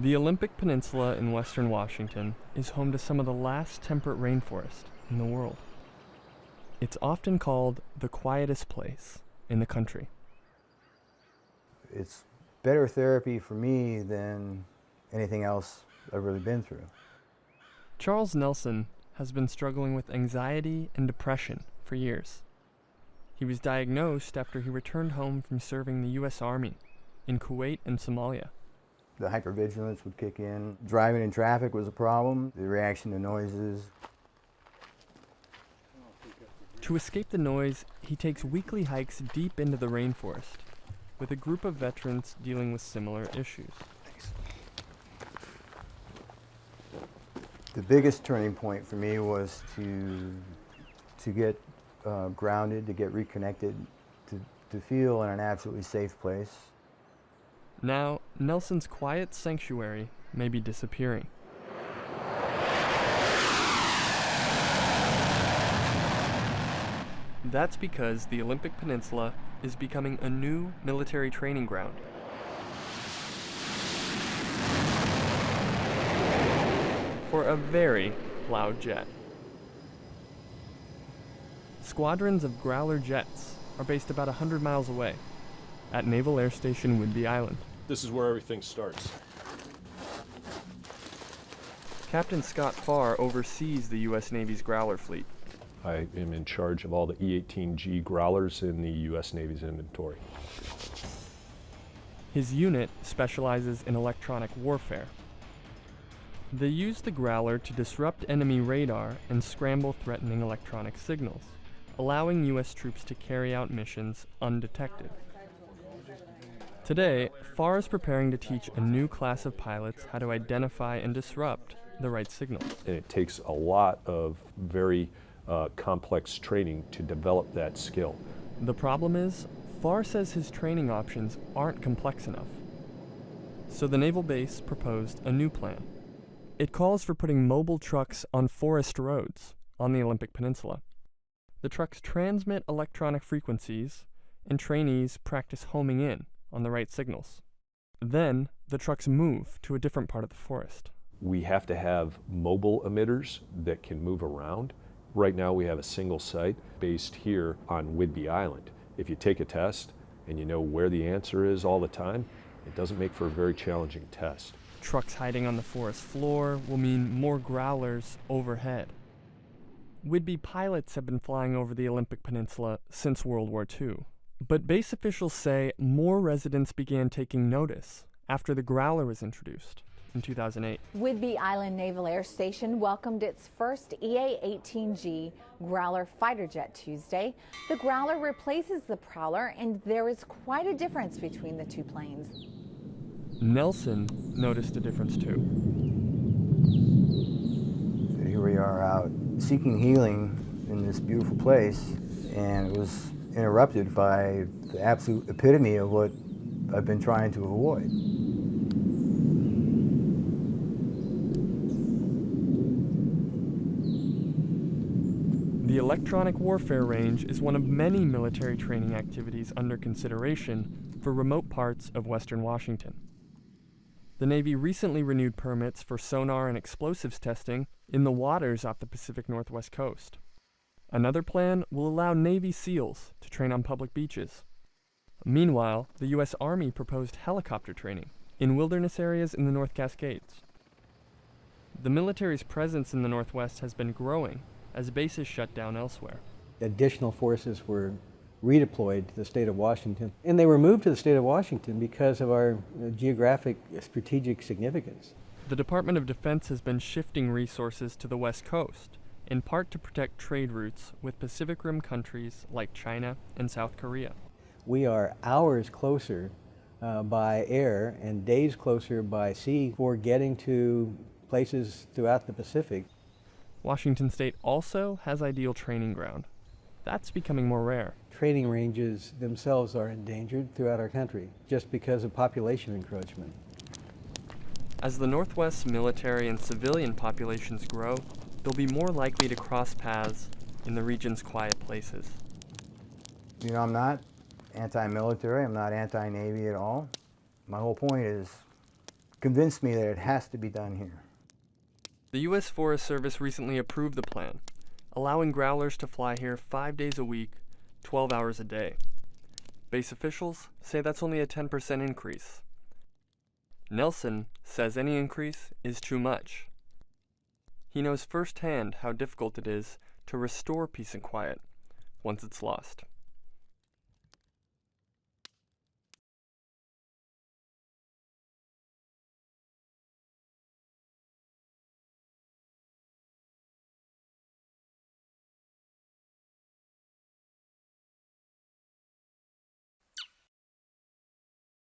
The Olympic Peninsula in western Washington is home to some of the last temperate rainforest in the world. It's often called the quietest place in the country. It's better therapy for me than anything else I've really been through. Charles Nelson has been struggling with anxiety and depression for years. He was diagnosed after he returned home from serving the U.S. Army in Kuwait and Somalia. The hypervigilance would kick in. Driving in traffic was a problem, the reaction to noises. To escape the noise, he takes weekly hikes deep into the rainforest with a group of veterans dealing with similar issues. The biggest turning point for me was to get grounded, to get reconnected, to feel in an absolutely safe place. Now, Nelson's quiet sanctuary may be disappearing. That's because the Olympic Peninsula is becoming a new military training ground. For a very loud jet. Squadrons of Growler jets are based about 100 miles away at Naval Air Station Whidbey Island. This is where everything starts. Captain Scott Farr oversees the U.S. Navy's Growler fleet. I am in charge of all the E-18G Growlers in the U.S. Navy's inventory. His unit specializes in electronic warfare. They use the Growler to disrupt enemy radar and scramble threatening electronic signals, allowing U.S. troops to carry out missions undetected. Today, Farr is preparing to teach a new class of pilots how to identify and disrupt the right signals. And it takes a lot of very complex training to develop that skill. The problem is, Farr says his training options aren't complex enough. So the naval base proposed a new plan. It calls for putting mobile trucks on forest roads on the Olympic Peninsula. The trucks transmit electronic frequencies, and trainees practice homing in on the right signals. Then, the trucks move to a different part of the forest. We have to have mobile emitters that can move around. Right now we have a single site based here on Whidbey Island. If you take a test and you know where the answer is all the time, it doesn't make for a very challenging test. Trucks hiding on the forest floor will mean more Growlers overhead. Whidbey pilots have been flying over the Olympic Peninsula since World War II. But base officials say more residents began taking notice after the Growler was introduced in 2008. Whidbey Island Naval Air Station welcomed its first EA-18G Growler fighter jet Tuesday. The Growler replaces the Prowler, and there is quite a difference between the two planes. Nelson noticed a difference too. Here we are out seeking healing in this beautiful place, and it was interrupted by the absolute epitome of what I've been trying to avoid. The electronic warfare range is one of many military training activities under consideration for remote parts of western Washington. The Navy recently renewed permits for sonar and explosives testing in the waters off the Pacific Northwest coast. Another plan will allow Navy SEALs to train on public beaches. Meanwhile, the U.S. Army proposed helicopter training in wilderness areas in the North Cascades. The military's presence in the Northwest has been growing as bases shut down elsewhere. Additional forces were redeployed to the state of Washington, and they were moved to the state of Washington because of our geographic strategic significance. The Department of Defense has been shifting resources to the West Coast, in part to protect trade routes with Pacific Rim countries like China and South Korea. We are hours closer by air and days closer by sea for getting to places throughout the Pacific. Washington State also has ideal training ground. That's becoming more rare. Training ranges themselves are endangered throughout our country just because of population encroachment. As the Northwest's military and civilian populations grow, they'll be more likely to cross paths in the region's quiet places. You know, I'm not anti-military, I'm not anti-Navy at all. My whole point is convinced me that it has to be done here. The U.S. Forest Service recently approved the plan, allowing growlers to fly here 5 days a week, 12 hours a day. Base officials say that's only a 10% increase. Nelson says any increase is too much. He knows firsthand how difficult it is to restore peace and quiet once it's lost.